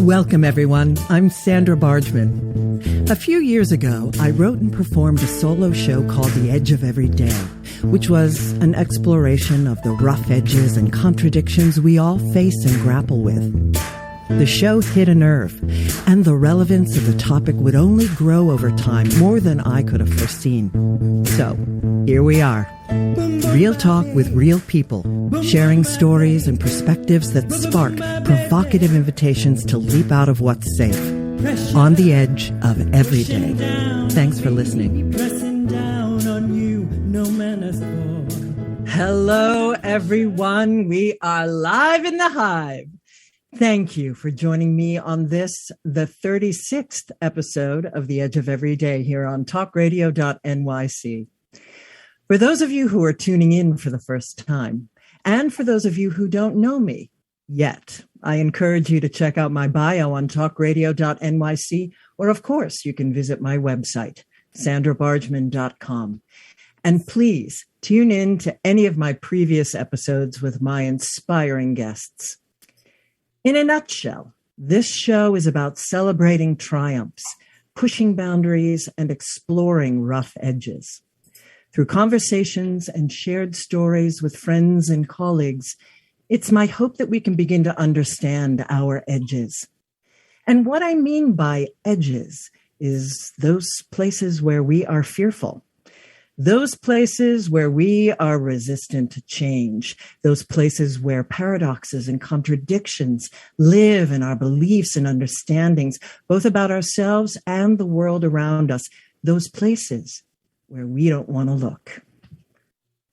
Welcome, everyone. I'm Sandra Bargman. A few years ago, I wrote and performed a solo show called The Edge of Every Day, which was an exploration of the rough edges and contradictions we all face and grapple with. The show hit a nerve, and the relevance of the topic would only grow over time, more than I could have foreseen. So, here we are. Real talk with real people, sharing stories and perspectives that spark provocative invitations to leap out of what's safe, on the edge of every day. Thanks for listening. Hello, everyone. We are live in the Hive. Thank you for joining me on this, the 36th episode of The Edge of Every Day here on talkradio.nyc. For those of you who are tuning in for the first time, and for those of you who don't know me yet, I encourage you to check out my bio on talkradio.nyc, or of course, you can visit my website, sandrabargman.com. And please tune in to any of my previous episodes with my inspiring guests. In a nutshell, this show is about celebrating triumphs, pushing boundaries, and exploring rough edges. Through conversations and shared stories with friends and colleagues, it's my hope that we can begin to understand our edges. And what I mean by edges is those places where we are fearful. Those places where we are resistant to change, those places where paradoxes and contradictions live in our beliefs and understandings, both about ourselves and the world around us, those places where we don't want to look.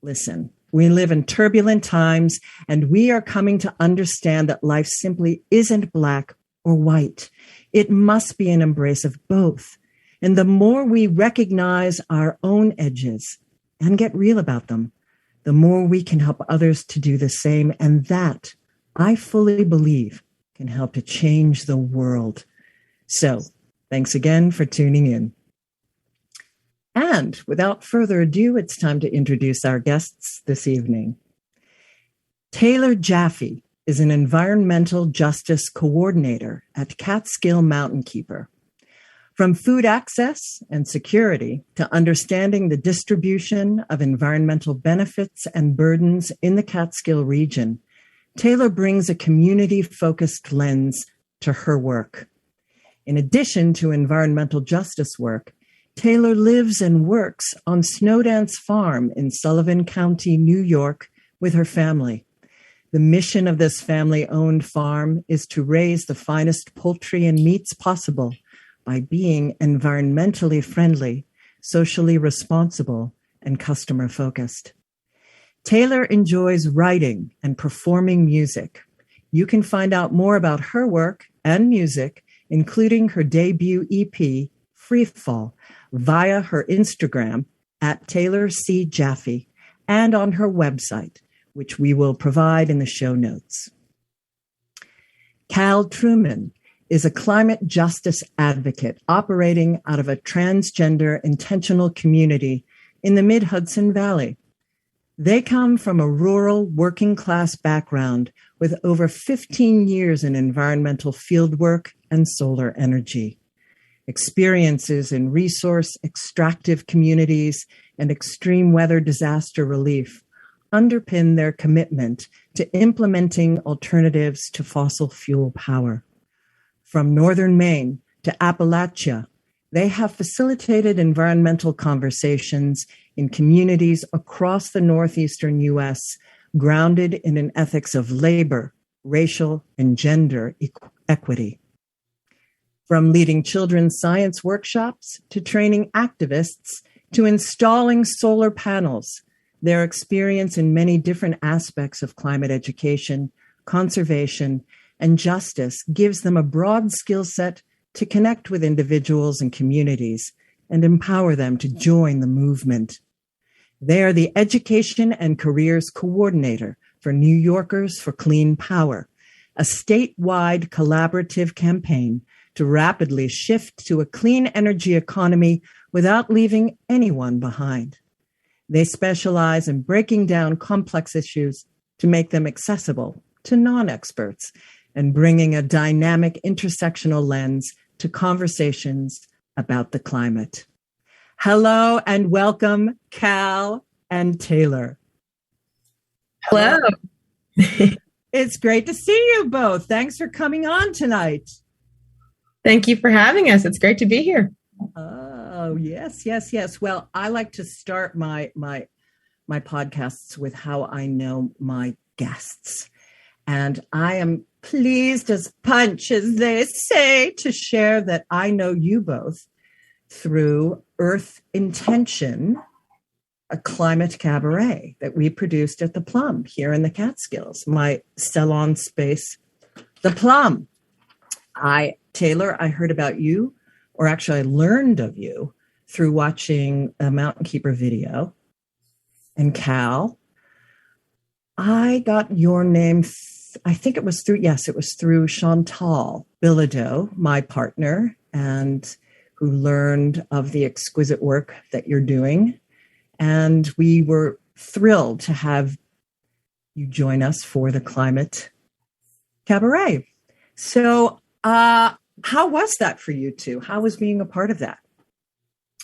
Listen, we live in turbulent times, and we are coming to understand that life simply isn't black or white. It must be an embrace of both. And the more we recognize our own edges and get real about them, the more we can help others to do the same. And that, I fully believe, can help to change the world. So, thanks again for tuning in. And without further ado, it's time to introduce our guests this evening. Taylor Jaffe is an environmental justice coordinator at Catskill Mountainkeeper. From food access and security to understanding the distribution of environmental benefits and burdens in the Catskill region, Taylor brings a community-focused lens to her work. In addition to environmental justice work, Taylor lives and works on Snowdance Farm in Sullivan County, New York, with her family. The mission of this family-owned farm is to raise the finest poultry and meats possible by being environmentally friendly, socially responsible, and customer-focused. Taylor enjoys writing and performing music. You can find out more about her work and music, including her debut EP, Freefall, via her Instagram at Taylor C. Jaffe and on her website, which we will provide in the show notes. Cal Trumann is a climate justice advocate operating out of a transgender intentional community in the mid-Hudson Valley. They come from a rural working-class background with over 15 years in environmental fieldwork and solar energy. Experiences in resource extractive communities and extreme weather disaster relief underpin their commitment to implementing alternatives to fossil fuel power. From northern Maine to Appalachia, they have facilitated environmental conversations in communities across the northeastern U.S., grounded in an ethics of labor, racial, and gender equity. From leading children's science workshops to training activists to installing solar panels, their experience in many different aspects of climate education, conservation, and justice gives them a broad skill set to connect with individuals and communities and empower them to join the movement. They are the Education and Careers Coordinator for New Yorkers for Clean Power, a statewide collaborative campaign to rapidly shift to a clean energy economy without leaving anyone behind. They specialize in breaking down complex issues to make them accessible to non-experts and bringing a dynamic intersectional lens to conversations about the climate. Hello and welcome, Cal and Taylor. Hello. It's great to see you both. Thanks for coming on tonight. Thank you for having us. It's great to be here. Oh, yes. Well, I like to start my podcasts with how I know my guests. And I am pleased as punch, as they say, to share that I know you both through Earth Intention, a climate cabaret that we produced at the Plum here in the Catskills, my salon space, the Plum. Taylor, I heard about you, or actually I learned of you through watching a Mountainkeeper video. And Cal, I got your name, I think it was through Chantal Bilodeau, my partner, and who learned of the exquisite work that you're doing. And we were thrilled to have you join us for the Climate Cabaret. So how was that for you two? How was being a part of that?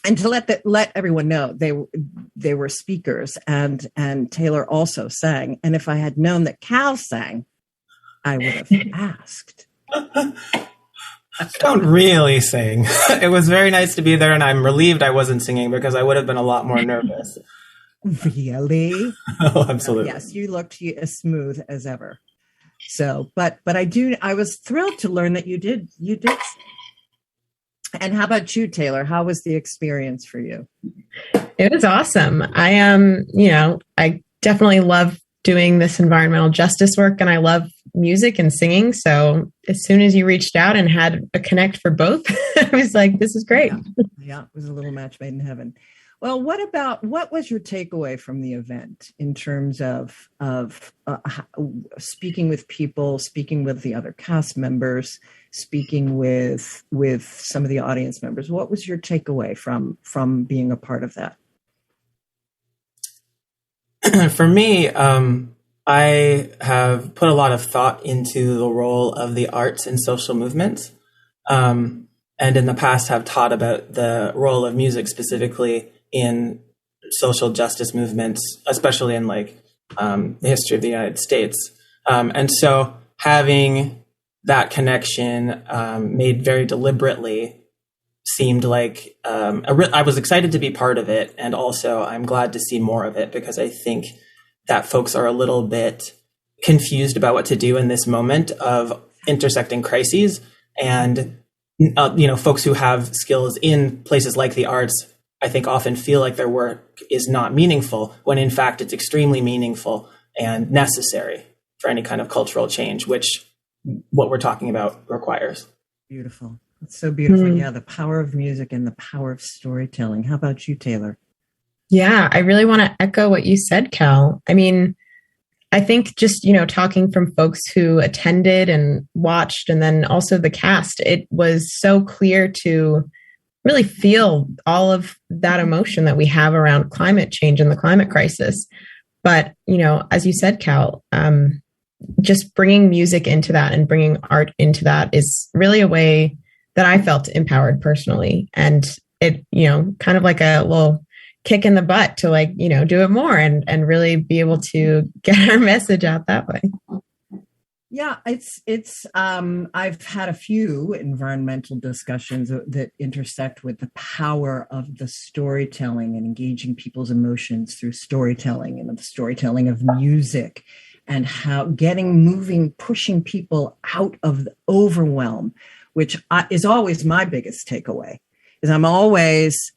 And to let everyone know, they were speakers, and Taylor also sang. And if I had known that Cal sang, I would have asked. I don't really sing. It was very nice to be there, and I'm relieved I wasn't singing because I would have been a lot more nervous. Really? Oh, absolutely. Yes, you looked as smooth as ever. So, but I was thrilled to learn that you did. And how about you, Taylor? How was the experience for you? It was awesome. I definitely love doing this environmental justice work, and I love music and singing. So as soon as you reached out and had a connect for both, I was like, this is great. Yeah, it was a little match made in heaven. Well, what was your takeaway from the event in terms of speaking with people, speaking with the other cast members, speaking with some of the audience members? What was your takeaway from being a part of that? For me, I have put a lot of thought into the role of the arts in social movements, and in the past have taught about the role of music specifically in social justice movements, especially in the history of the United States. And so having that connection made very deliberately seemed like I was excited to be part of it. And also I'm glad to see more of it, because I think that folks are a little bit confused about what to do in this moment of intersecting crises. And, folks who have skills in places like the arts, I think often feel like their work is not meaningful, when in fact it's extremely meaningful and necessary for any kind of cultural change, which what we're talking about requires. Beautiful. It's so beautiful. Mm-hmm. Yeah, the power of music and the power of storytelling. How about you, Taylor? Yeah, I really want to echo what you said, Cal. I mean, I think just, talking from folks who attended and watched, and then also the cast, it was so clear to really feel all of that emotion that we have around climate change and the climate crisis. But, as you said, Cal, just bringing music into that and bringing art into that is really a way that I felt empowered personally. And it, kind of like a little kick in the butt to do it more and really be able to get our message out that way. Yeah, it's I've had a few environmental discussions that intersect with the power of the storytelling and engaging people's emotions through storytelling, and the storytelling of music, and how moving, pushing people out of the overwhelm, which is always my biggest takeaway, is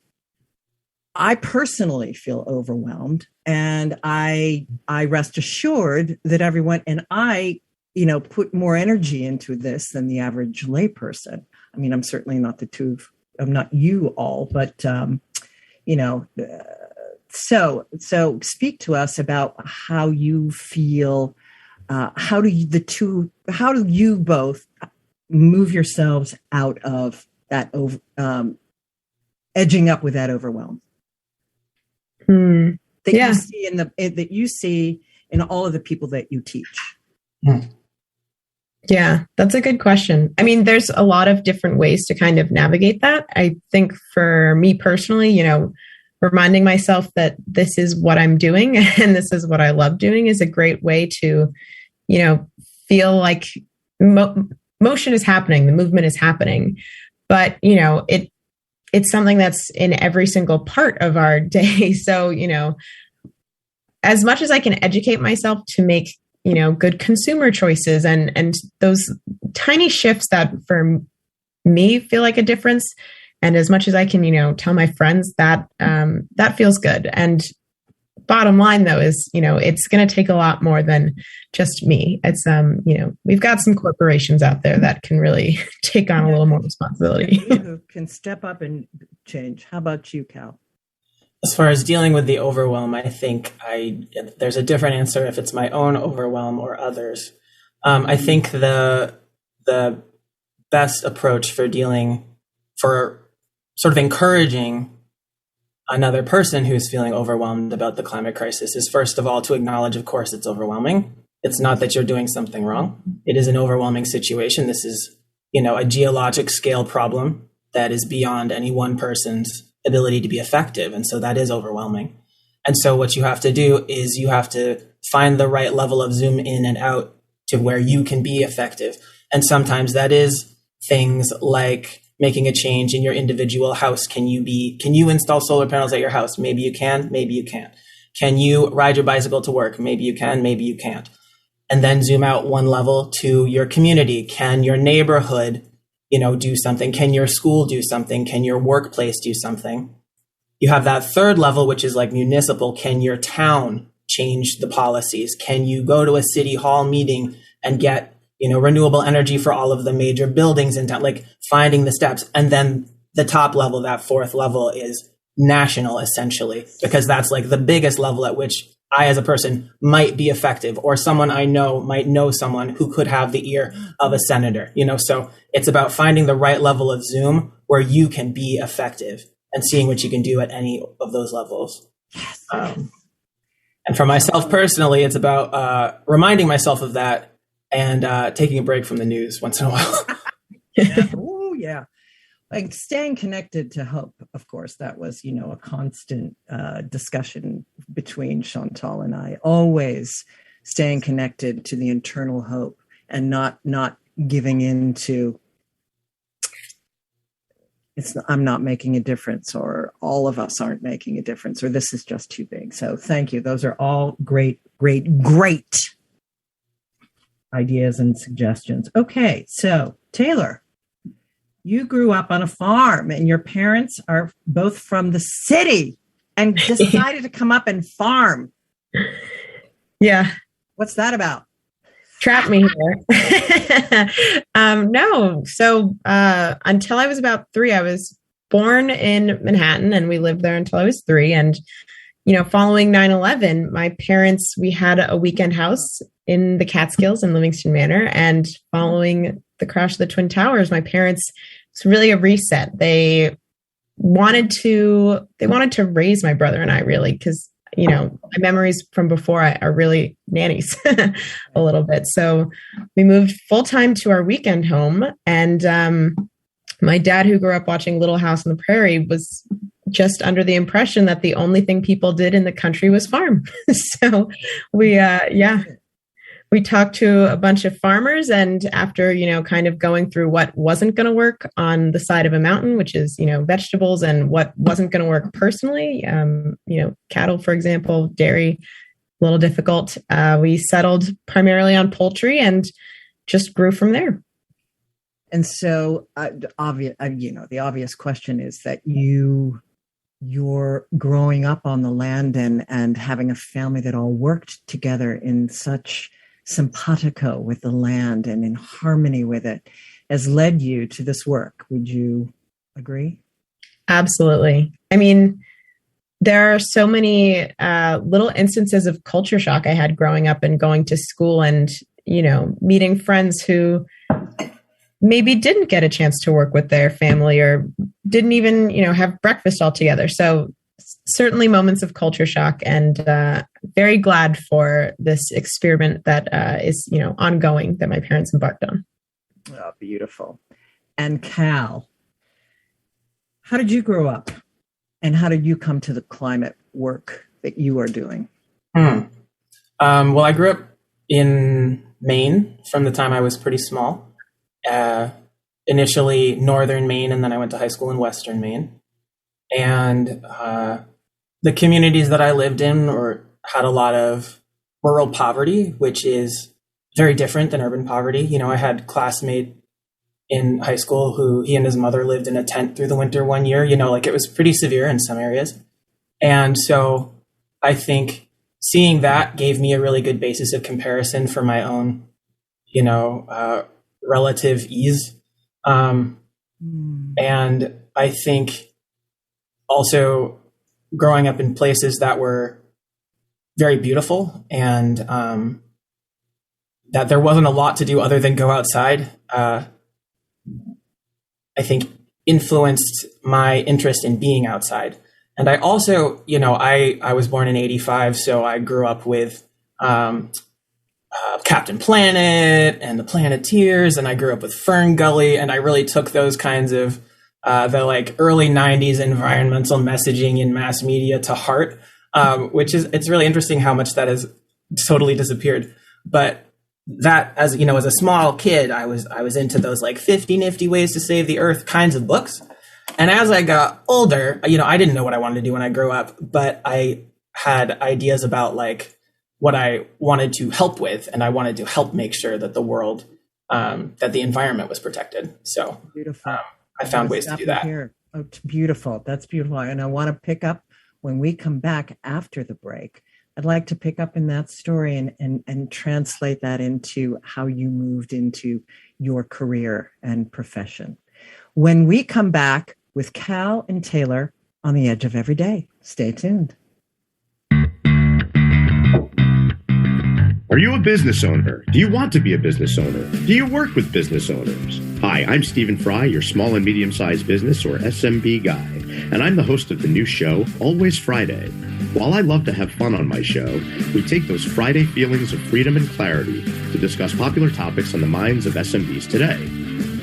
I personally feel overwhelmed, and I rest assured that everyone, and I put more energy into this than the average layperson. I mean, I'm certainly not I'm not you all, but, so speak to us about how you feel. How do you both move yourselves out of that, edging up with that overwhelm that you see in all of the people that you teach? Yeah, that's a good question. I mean, there's a lot of different ways to kind of navigate that. I think for me personally, reminding myself that this is what I'm doing and this is what I love doing is a great way to, feel like motion is happening, the movement is happening. But, it's something that's in every single part of our day. So, as much as I can educate myself to make good consumer choices and those tiny shifts that for me feel like a difference. And as much as I can, tell my friends that that feels good. And bottom line though is, it's going to take a lot more than just me. It's, we've got some corporations out there that can really take on a little more responsibility. Who can step up and change. How about you, Cal? As far as dealing with the overwhelm, I think there's a different answer if it's my own overwhelm or others. I think the best approach for sort of encouraging another person who's feeling overwhelmed about the climate crisis is, first of all, to acknowledge, of course, it's overwhelming. It's not that you're doing something wrong. It is an overwhelming situation. This is, a geologic scale problem that is beyond any one person's ability to be effective. And so that is overwhelming. And so what you have to do is you have to find the right level of zoom in and out to where you can be effective. And sometimes that is things like making a change in your individual house. Can you install solar panels at your house? Maybe you can, maybe you can't. Can you ride your bicycle to work? Maybe you can, maybe you can't. And then zoom out one level to your community. Can your neighborhood do something? Can your school do something? Can your workplace do something? You have that third level, which is like municipal. Can your town change the policies? Can you go to a city hall meeting and get, renewable energy for all of the major buildings in town, like finding the steps? And then the top level, that fourth level, is national, essentially, because that's like the biggest level at which I, as a person, might be effective, or someone I know might know someone who could have the ear of a senator, so it's about finding the right level of zoom where you can be effective and seeing what you can do at any of those levels. Yes. And for myself personally, it's about reminding myself of that and taking a break from the news once in a while. Yeah. Oh, yeah. Like staying connected to hope, of course, that was, a constant discussion between Chantal and I, always staying connected to the internal hope and not giving in to I'm not making a difference, or all of us aren't making a difference, or this is just too big. So thank you. Those are all great ideas and suggestions. Okay. So Taylor, you grew up on a farm and your parents are both from the city and decided to come up and farm. Yeah. What's that about? Trap me here. No. So until I was about 3, I was born in Manhattan and we lived there until I was 3. And, following 9/11, my parents, we had a weekend house in the Catskills in Livingston Manor. And following the crash of the Twin Towers, my parents, it's really a reset. They wanted to raise my brother and I, really, because my memories from before are really nannies a little bit. So we moved full time to our weekend home. And my dad, who grew up watching Little House on the Prairie, was just under the impression that the only thing people did in the country was farm. So we talked to a bunch of farmers, and after, kind of going through what wasn't going to work on the side of a mountain, which is, vegetables, and what wasn't going to work personally, cattle, for example, dairy, a little difficult. We settled primarily on poultry and just grew from there. And so the obvious question is that you're growing up on the land and having a family that all worked together in such simpatico with the land and in harmony with it has led you to this work. Would you agree? Absolutely. I mean, there are so many little instances of culture shock I had growing up and going to school and, meeting friends who maybe didn't get a chance to work with their family or didn't even, have breakfast all together. So certainly moments of culture shock, and very glad for this experiment that is, ongoing, that my parents embarked on. Oh, beautiful. And Cal, how did you grow up, and how did you come to the climate work that you are doing? Well, I grew up in Maine from the time I was pretty small. Initially northern Maine, and then I went to high school in western Maine. And the communities that I lived in had a lot of rural poverty, which is very different than urban poverty. I had a classmate in high school who he and his mother lived in a tent through the winter one year. It was pretty severe in some areas. And so I think seeing that gave me a really good basis of comparison for my own, relative ease. And I think also growing up in places that were very beautiful and that there wasn't a lot to do other than go outside, I think influenced my interest in being outside. And I also, I was born in 85, so I grew up with Captain Planet and the Planeteers, and I grew up with Fern Gully, and I really took those kinds of the early 90s environmental messaging in mass media to heart, it's really interesting how much that has totally disappeared. But that, as a small kid, I was into those 50 nifty ways to save the earth kinds of books. And as I got older, I didn't know what I wanted to do when I grew up, but I had ideas about what I wanted to help with, and I wanted to help make sure that the world, that the environment was protected. So beautiful. I found ways to do that. Here. Oh, it's beautiful. That's beautiful. And I want to pick up when we come back after the break. I'd like to pick up in that story and translate that into how you moved into your career and profession. When we come back with Cal and Taylor on the Edge of Every Day. Stay tuned. Are you a business owner? Do you want to be a business owner? Do you work with business owners? Hi, I'm Stephen Fry, your small and medium-sized business or SMB guy, and I'm the host of the new show, Always Friday. While I love to have fun on my show, we take those Friday feelings of freedom and clarity to discuss popular topics on the minds of SMBs today.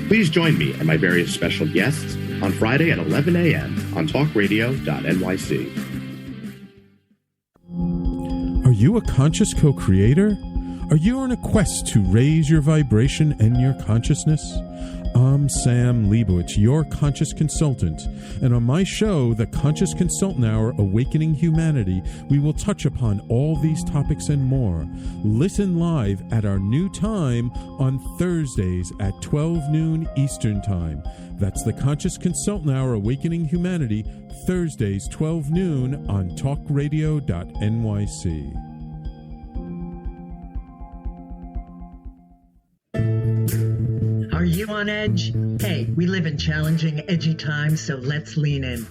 Please join me and my various special guests on Friday at 11 a.m. on talkradio.nyc. Are you a conscious co-creator? Are you on a quest to raise your vibration and your consciousness? I'm Sam Leibowitz, your conscious consultant, and on my show, The Conscious Consultant Hour, Awakening Humanity, we will touch upon all these topics and more. Listen live at our new time on Thursdays at 12 noon Eastern Time. That's The Conscious Consultant Hour, Awakening Humanity, Thursdays, 12 noon on talkradio.nyc. Are you on edge? Hey, we live in challenging, edgy times, so let's lean in.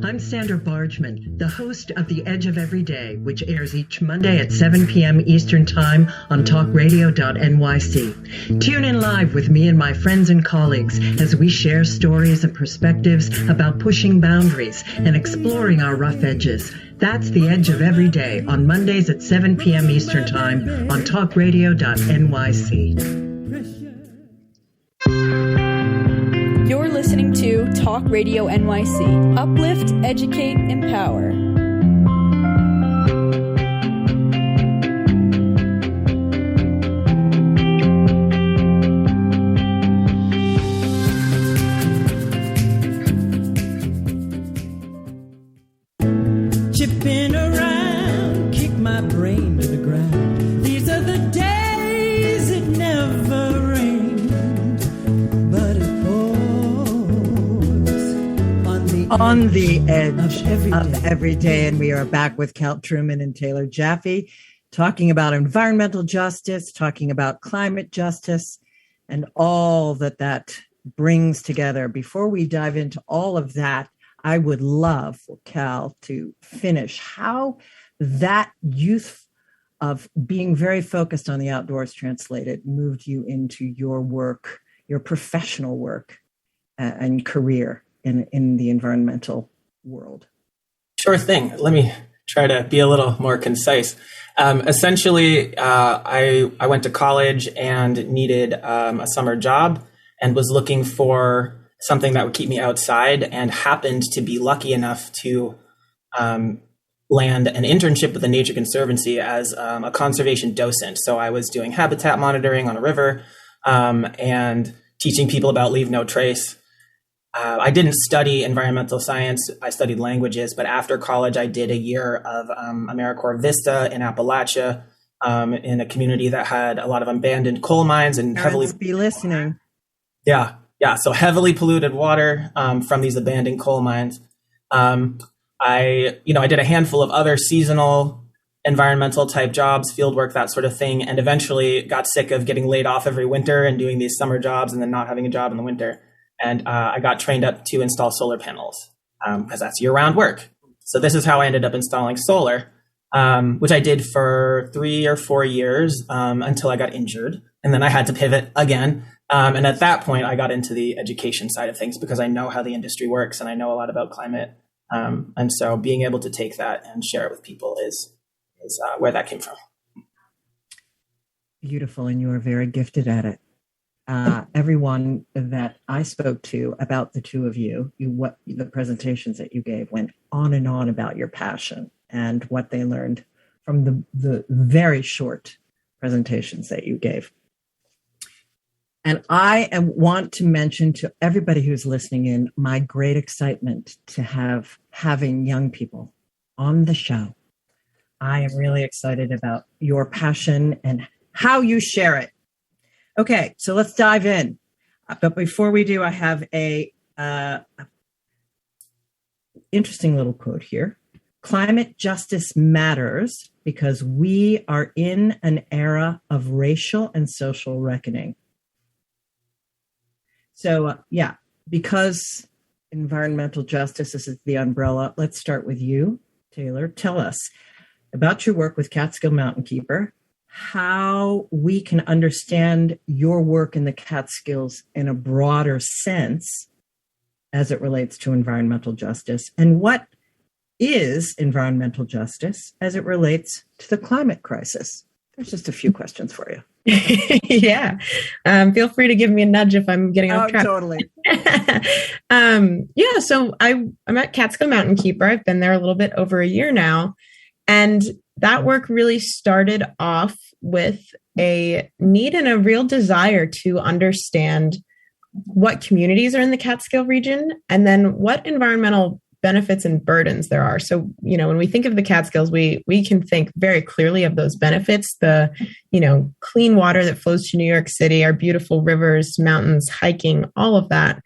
I'm Sandra Bargman, the host of The Edge of Every Day, which airs each Monday at 7 p.m. Eastern Time on talkradio.nyc. Tune in live with me and my friends and colleagues as we share stories and perspectives about pushing boundaries and exploring our rough edges. That's The Edge of Every Day on Mondays at 7 p.m. Eastern Time on talkradio.nyc. You're listening to Talk Radio NYC. Uplift, educate, empower. Chipping around, kick my brain to the ground. These are the days it never rained, but it on the edge of every day. And we are back with Cal Trumann and Taylor Jaffe, talking about environmental justice, talking about climate justice, and all that brings together. Before we dive into all of that, I would love for Cal to finish how that youth of being very focused on the outdoors translated moved you into your work, your professional work and career in the environmental world. Sure thing. Let me try to be a little more concise. Essentially, I went to college and needed a summer job and was looking for something that would keep me outside, and happened to be lucky enough to land an internship with the Nature Conservancy as a conservation docent. So I was doing habitat monitoring on a river and teaching people about leave no trace. I didn't study environmental science. I studied languages, but after college, I did a year of AmeriCorps Vista in Appalachia, in a community that had a lot of abandoned coal mines and Parents be listening. Yeah. So heavily polluted water from these abandoned coal mines. I did a handful of other seasonal environmental type jobs, field work, that sort of thing, and eventually got sick of getting laid off every winter and doing these summer jobs and then not having a job in the winter. And I got trained up to install solar panels because that's year-round work. So this is how I ended up installing solar, which I did for 3 or 4 years until I got injured. And then I had to pivot again. And at that point, I got into the education side of things because I know how the industry works and I know a lot about climate. And so being able to take that and share it with people is where that came from. Beautiful. And you are very gifted at it. Everyone that I spoke to about the two of you, what the presentations that you gave went on and on about your passion and what they learned from the very short presentations that you gave. And I want to mention to everybody who's listening in my great excitement to having young people on the show. I am really excited about your passion and how you share it. Okay, so let's dive in. But before we do, I have a interesting little quote here. Climate justice matters because we are in an era of racial and social reckoning. So, because environmental justice is the umbrella, let's start with you, Taylor. Tell us about your work with Catskill Mountainkeeper, how we can understand your work in the Catskills in a broader sense as it relates to environmental justice, and what is environmental justice as it relates to the climate crisis. There's just a few questions for you. Yeah. Feel free to give me a nudge if I'm getting off track. Totally. So I'm at Catskill Mountainkeeper. I've been there a little bit over a year now. And that work really started off with a need and a real desire to understand what communities are in the Catskill region and then what environmental benefits and burdens there are. So, when we think of the Catskills, we can think very clearly of those benefits, the, clean water that flows to New York City, our beautiful rivers, mountains, hiking, all of that.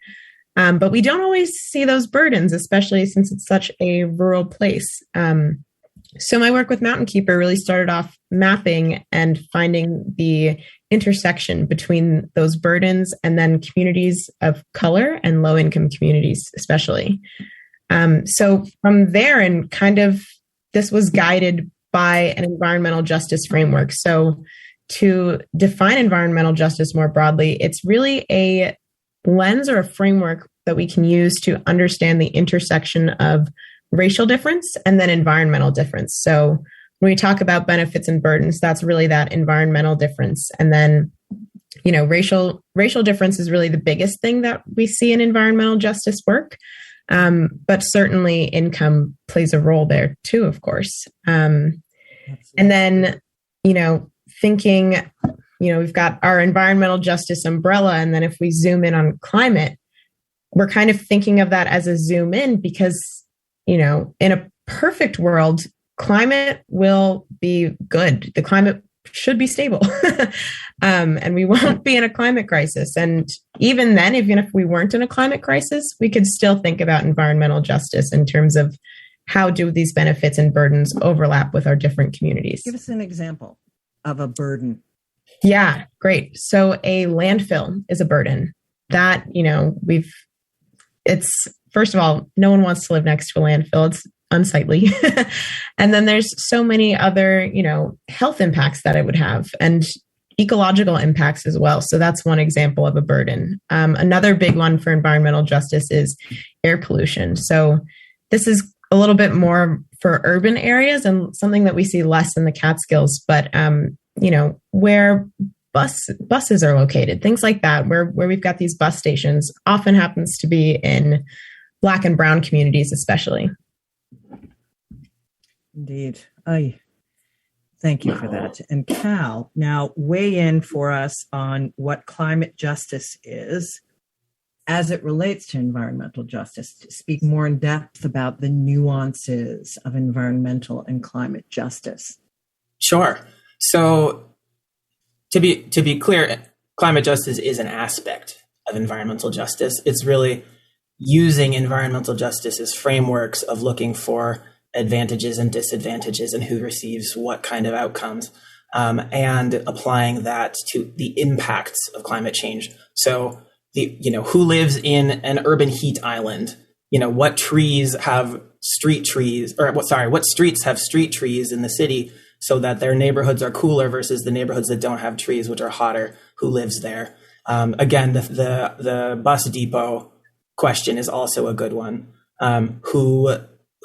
But we don't always see those burdens, especially since it's such a rural place. So my work with Mountainkeeper really started off mapping and finding the intersection between those burdens and then communities of color and low-income communities, especially. So from there, and kind of this was guided by an environmental justice framework. So to define environmental justice more broadly, it's really a lens or a framework that we can use to understand the intersection of racial difference and then environmental difference. So when we talk about benefits and burdens, that's really that environmental difference. And then, racial difference is really the biggest thing that we see in environmental justice work. But certainly income plays a role there too, of course. And then, thinking, we've got our environmental justice umbrella. And then if we zoom in on climate, we're kind of thinking of that as a zoom in because, in a perfect world, climate will be good. The climate should be stable. And we won't be in a climate crisis. And even then, even if we weren't in a climate crisis, we could still think about environmental justice in terms of how do these benefits and burdens overlap with our different communities. Give us an example of a burden. Yeah, great. So a landfill is a burden that, it's, first of all, no one wants to live next to a landfill. It's unsightly. And then there's so many other, health impacts that it would have and ecological impacts as well. So that's one example of a burden. Another big one for environmental justice is air pollution. So this is a little bit more for urban areas and something that we see less in the Catskills, but, where buses are located, things like that, where we've got these bus stations, often happens to be in Black and brown communities, especially. Indeed. Thank you for that. And Cal, now weigh in for us on what climate justice is as it relates to environmental justice. To speak more in depth about the nuances of environmental and climate justice. Sure. So to be clear, climate justice is an aspect of environmental justice. It's really using environmental justice as frameworks of looking for advantages and disadvantages and who receives what kind of outcomes, and applying that to the impacts of climate change. So who lives in an urban heat island? What trees have street trees, what streets have street trees in the city so that their neighborhoods are cooler versus the neighborhoods that don't have trees, which are hotter? Who lives there? Again, the bus depot question is also a good one.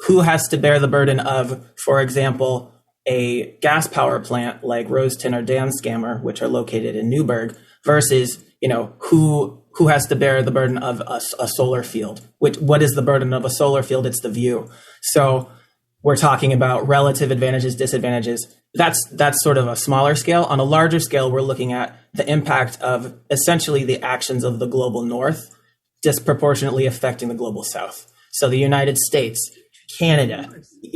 Who has to bear the burden of, for example, a gas power plant like Roseton or Danskammer, which are located in Newburgh, versus who has to bear the burden of a solar field? What is the burden of a solar field? It's the view. So we're talking about relative advantages, disadvantages. That's sort of a smaller scale. On a larger scale, we're looking at the impact of essentially the actions of the global north disproportionately affecting the global south. So the United States, Canada,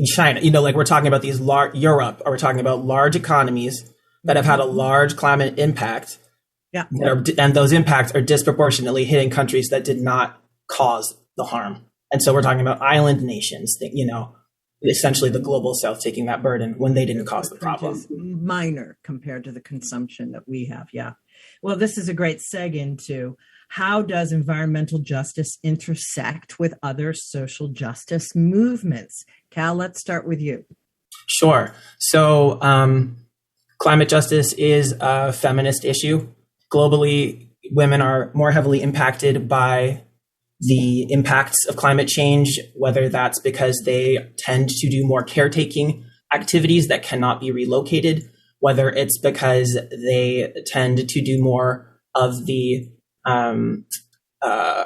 China, we're talking about these Europe, or we're talking about large economies that have had a large climate impact. Yeah. And those impacts are disproportionately hitting countries that did not cause the harm. And so we're talking about island nations, essentially the global south taking that burden when they didn't cause the problem. Minor compared to the consumption that we have. Yeah. Well, this is a great seg into how does environmental justice intersect with other social justice movements? Cal, let's start with you. Sure. So climate justice is a feminist issue. Globally, women are more heavily impacted by the impacts of climate change, whether that's because they tend to do more caretaking activities that cannot be relocated, whether it's because they tend to do more of the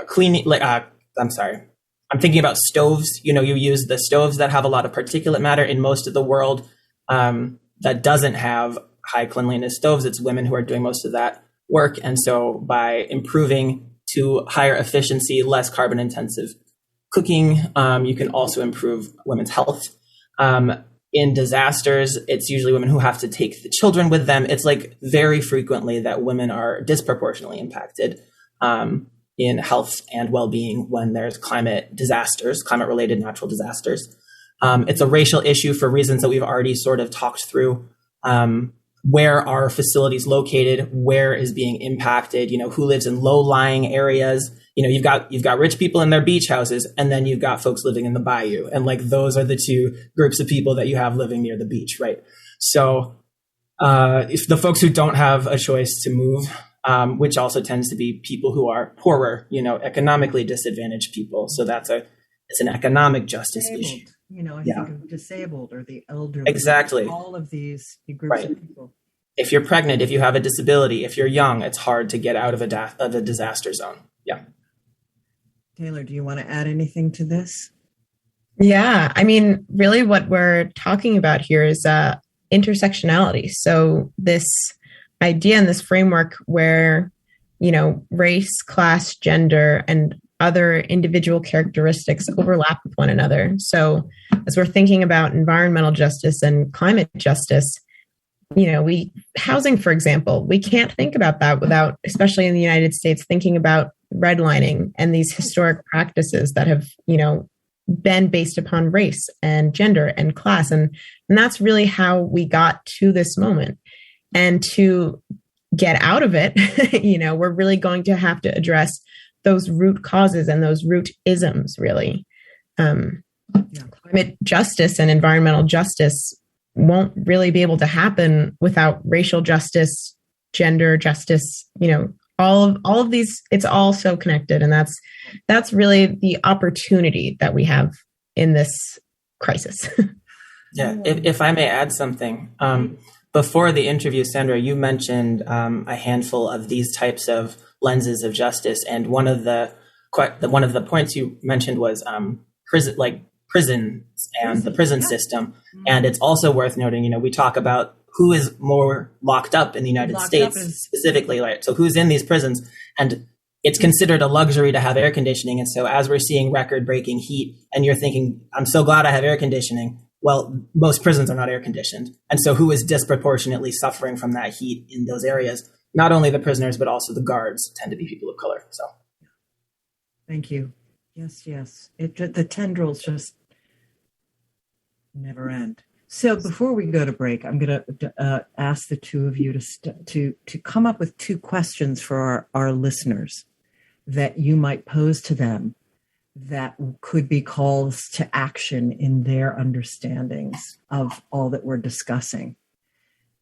cleaning. I'm thinking about stoves. You use the stoves that have a lot of particulate matter in most of the world that doesn't have high cleanliness stoves. It's women who are doing most of that work. And so by improving to higher efficiency, less carbon intensive cooking, you can also improve women's health. In disasters, it's usually women who have to take the children with them. It's like very frequently that women are disproportionately impacted in health and well-being when there's climate disasters, climate-related natural disasters. It's a racial issue for reasons that we've already sort of talked through. Where are facilities located? Where is being impacted? Who lives in low-lying areas? You've got rich people in their beach houses, and then you've got folks living in the bayou. And those are the two groups of people that you have living near the beach, right? So if the folks who don't have a choice to move, which also tends to be people who are poorer, economically disadvantaged people. So it's an economic justice issue. I think of disabled or the elderly. Exactly. All of these groups of people. If you're pregnant, if you have a disability, if you're young, it's hard to get out of a disaster zone. Yeah. Taylor, do you want to add anything to this? Yeah, really what we're talking about here is intersectionality. So this idea and this framework where, race, class, gender, and other individual characteristics overlap with one another. So as we're thinking about environmental justice and climate justice, housing, for example, we can't think about that without, especially in the United States, thinking about redlining and these historic practices that have, been based upon race and gender and class. And that's really how we got to this moment. And to get out of it, we're really going to have to address those root causes and those root isms, really. Climate justice and environmental justice won't really be able to happen without racial justice, gender justice, all of these. It's all so connected. And that's really the opportunity that we have in this crisis. Yeah, if I may add something. Before the interview, Sandra, you mentioned a handful of these types of lenses of justice, and one of the points you mentioned was prisons and the prison system. And it's also worth noting, we talk about who is more locked up in the United States specifically, right? So who's in these prisons, and it's considered a luxury to have air conditioning. And so as we're seeing record-breaking heat, and you're thinking, I'm so glad I have air conditioning. Well, most prisons are not air conditioned. And so who is disproportionately suffering from that heat in those areas? Not only the prisoners, but also the guards tend to be people of color. So, thank you. Yes. The tendrils just never end. So before we go to break, I'm going to ask the two of you to come up with two questions for our listeners that you might pose to them that could be calls to action in their understandings of all that we're discussing.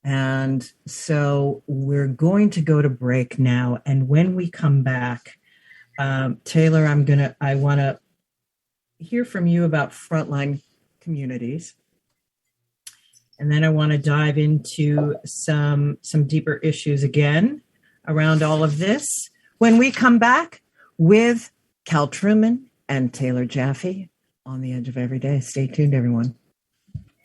And so we're going to go to break now. And when we come back, Taylor, I want to hear from you about frontline communities. And then I want to dive into some deeper issues again around all of this when we come back with Cal Trumann and Taylor Jaffe on the Edge of Every Day. Stay tuned, everyone.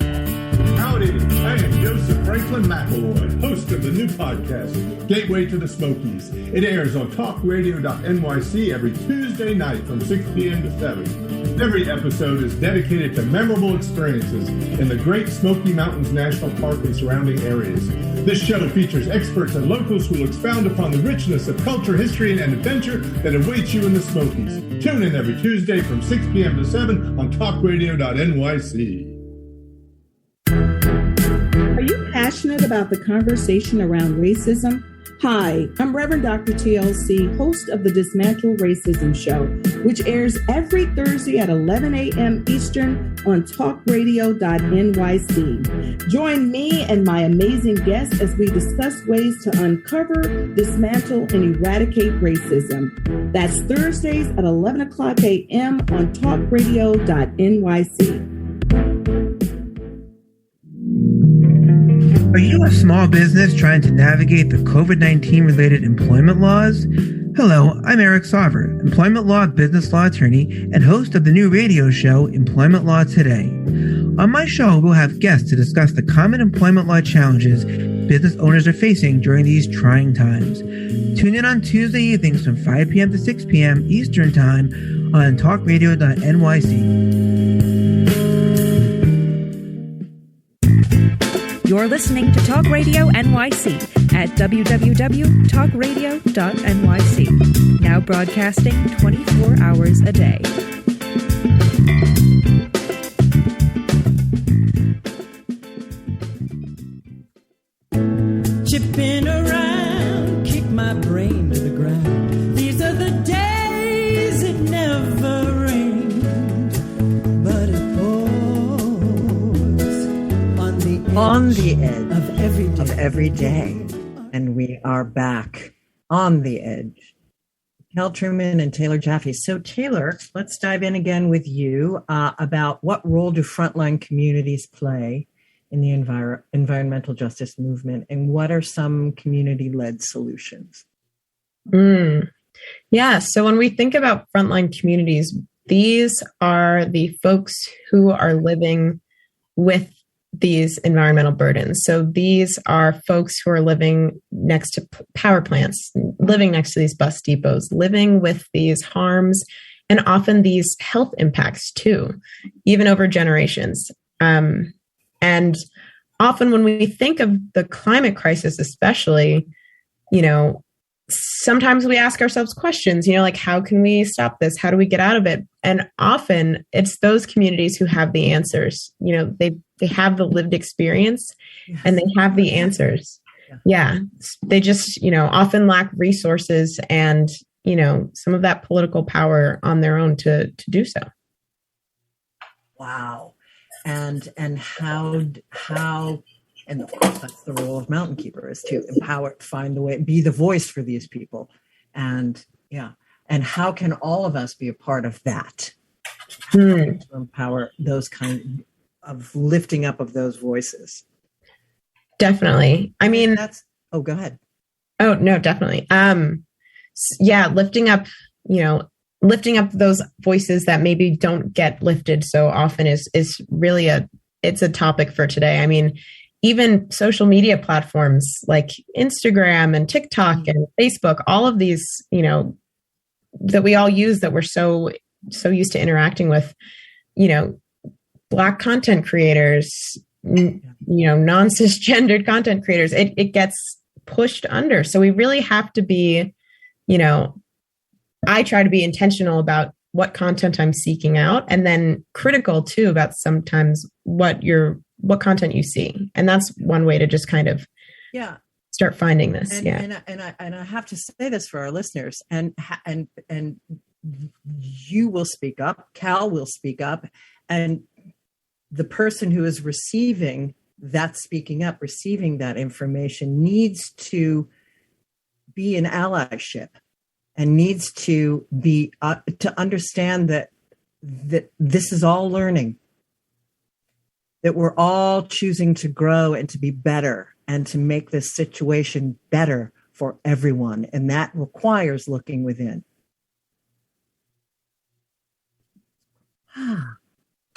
Howdy, I am Joseph Franklin McElroy, host of the new podcast, Gateway to the Smokies. It airs on talkradio.nyc every Tuesday night from 6 p.m. to 7. Every episode is dedicated to memorable experiences in the Great Smoky Mountains National Park and surrounding areas. This show features experts and locals who will expound upon the richness of culture, history, and adventure that awaits you in the Smokies. Tune in every Tuesday from 6 p.m. to 7 on talkradio.nyc. Are you passionate about the conversation around racism? Hi, I'm Reverend Dr. TLC, host of the Dismantle Racism Show, which airs every Thursday at 11 a.m. Eastern on talkradio.nyc. Join me and my amazing guests as we discuss ways to uncover, dismantle, and eradicate racism. That's Thursdays at 11 o'clock a.m. on talkradio.nyc. Are you a small business trying to navigate the COVID-19 related employment laws? Hello, I'm Eric Sauver, employment law business law attorney and host of the new radio show, Employment Law Today. On my show, we'll have guests to discuss the common employment law challenges business owners are facing during these trying times. Tune in on Tuesday evenings from 5 p.m. to 6 p.m. Eastern Time on talkradio.nyc. You're listening to Talk Radio NYC at www.talkradio.nyc. Now broadcasting 24 hours a day. Chipping around, kick my brain to the ground. These are the days it never rained, but it pours on the edge of every day. And we are back on the edge. Cal Trumann and Taylor Jaffe. So Taylor, let's dive in again with you about what role do frontline communities play in the environmental justice movement, and what are some community-led solutions? Yeah, so when we think about frontline communities, these are the folks who are living with these environmental burdens. So these are folks who are living next to power plants, living next to these bus depots, living with these harms, and often these health impacts too, even over generations. And often when we think of the climate crisis, especially, sometimes we ask ourselves questions, like, how can we stop this? How do we get out of it? And often it's those communities who have the answers. They have the lived experience and they have the answers. Yeah. They just, often lack resources and, some of that political power on their own to do so. Wow. And how, and of course that's the role of Mountainkeeper, is to empower, find the way, be the voice for these people. And how can all of us be a part of that? to empower those kind of lifting up of those voices. Definitely. I mean, go ahead. Oh, no, definitely. Yeah, lifting up those voices that maybe don't get lifted so often is really it's a topic for today. I mean, even social media platforms like Instagram and TikTok and Facebook, all of these, that we all use, that we're so used to interacting with, Black content creators, non-cisgendered content creators, it gets pushed under. So we really have to be, I try to be intentional about what content I'm seeking out, and then critical too about sometimes what content you see. And that's one way to just kind of start finding this. And I have to say this for our listeners, and you will speak up, Cal will speak up, and the person who is receiving that information needs to be in allyship and needs to be to understand that this is all learning, that we're all choosing to grow and to be better and to make this situation better for everyone. And that requires looking within.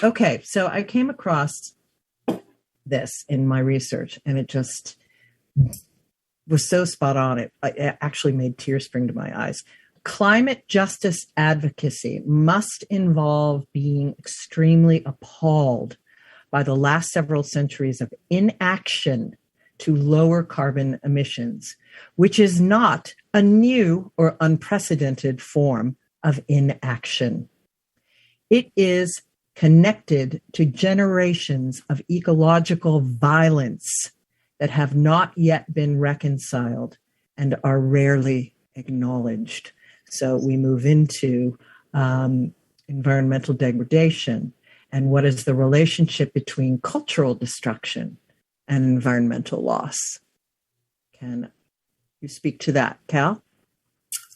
Okay, so I came across this in my research, and it just was so spot on. It actually made tears spring to my eyes. Climate justice advocacy must involve being extremely appalled by the last several centuries of inaction to lower carbon emissions, which is not a new or unprecedented form of inaction. It is connected to generations of ecological violence that have not yet been reconciled and are rarely acknowledged. So we move into environmental degradation and what is the relationship between cultural destruction and environmental loss. Can you speak to that, Cal?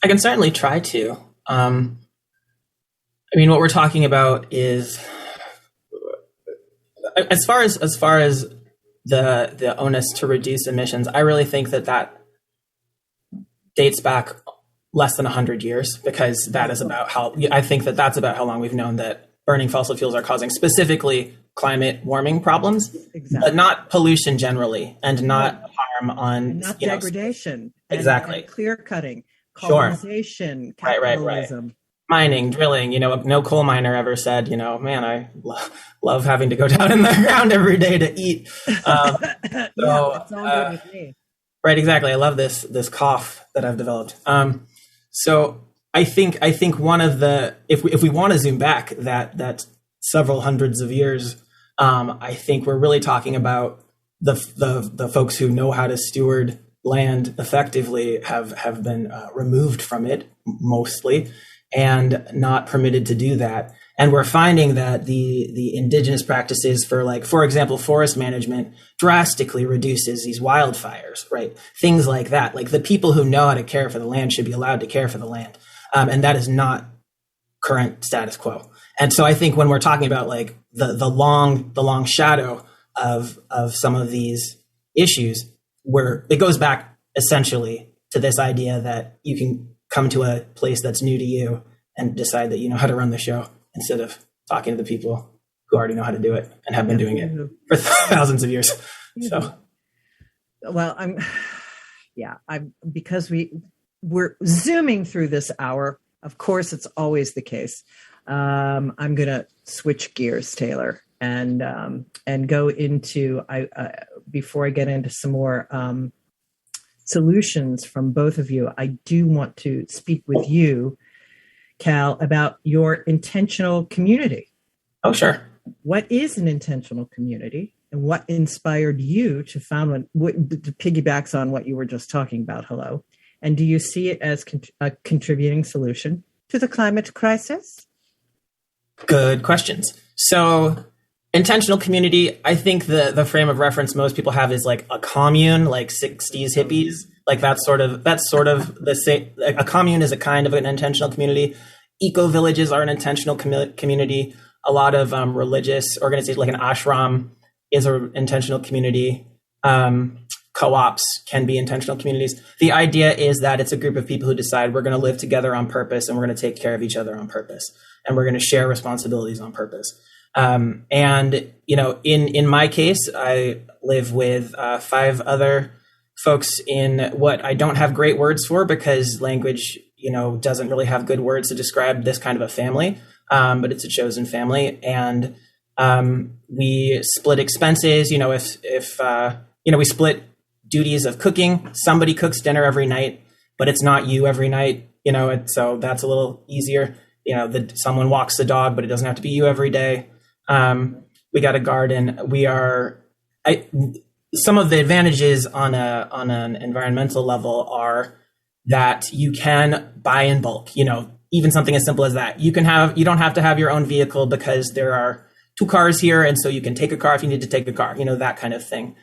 I can certainly try to. I mean, what we're talking about is, as far as the onus to reduce emissions, I really think that dates back less than 100 years, because that's about how long we've known that burning fossil fuels are causing specifically climate warming problems, but not pollution generally, and not harm on, and not degradation, exactly, and clear cutting, colonization, capitalism. Right. Mining, drilling, no coal miner ever said, man, I love having to go down in the ground every day to eat. It's all good with me. Right, exactly. I love this cough that I've developed. So I think one of the, if we want to zoom back that several hundreds of years, I think we're really talking about the folks who know how to steward land effectively have been removed from it mostly, and not permitted to do that. And we're finding that the indigenous practices for example, forest management drastically reduces these wildfires, right? Things like that. Like, the people who know how to care for the land should be allowed to care for the land. And that is not current status quo. And so I think when we're talking about like the long shadow of some of these issues, where it goes back essentially to this idea that you can come to a place that's new to you and decide that you know how to run the show, instead of talking to the people who already know how to do it and have been doing it for thousands of years. So, well, because we're zooming through this hour. Of course, it's always the case. I'm going to switch gears, Taylor, and go into before I get into some more solutions from both of you. I do want to speak with you, Cal, about your intentional community. Oh, sure. What is an intentional community, and what inspired you to found one? What piggybacks on what you were just talking about? Hello. And do you see it as a contributing solution to the climate crisis? Good questions. So, intentional community, I think the frame of reference most people have is like a commune, like 60s hippies. Like that's sort of the same. Like, a commune is a kind of an intentional community. Eco villages are an intentional community. a lot of religious organizations, like an ashram is an intentional community. Co-ops can be intentional communities. The idea is that it's a group of people who decide we're going to live together on purpose, and we're going to take care of each other on purpose, and we're going to share responsibilities on purpose. And, you know, in my case, I live with 5 other folks in what I don't have great words for, because language, you know, doesn't really have good words to describe this kind of a family, but it's a chosen family. And we split expenses. You know, if you know, we split duties of cooking. Somebody cooks dinner every night, but it's not you every night, you know, so that's a little easier. You know, someone walks the dog, but it doesn't have to be you every day. We got a garden. Some of the advantages on an environmental level are that you can buy in bulk, you know, even something as simple as that. You don't have to have your own vehicle because there are 2 cars here. And so you can take a car if you need to take a car, you know, that kind of thing.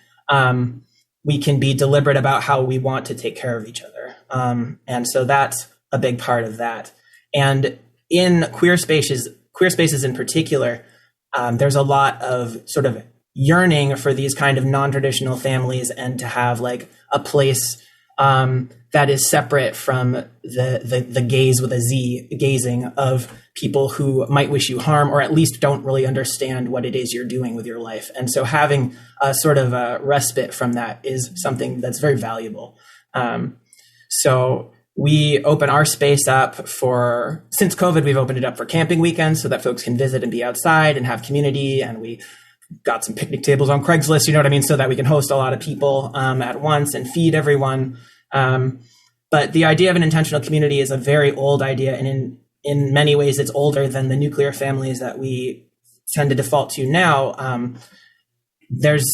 We can be deliberate about how we want to take care of each other. And so that's a big part of that. And in queer spaces in particular, there's a lot of sort of yearning for these kind of non-traditional families, and to have like a place that is separate from the gaze with a Z, gazing of people who might wish you harm, or at least don't really understand what it is you're doing with your life. And so having a sort of a respite from that is something that's very valuable. So we open our space up since COVID, we've opened it up for camping weekends so that folks can visit and be outside and have community. And we got some picnic tables on Craigslist, you know what I mean? So that we can host a lot of people at once and feed everyone. But the idea of an intentional community is a very old idea. And in many ways, it's older than the nuclear families that we tend to default to now. There's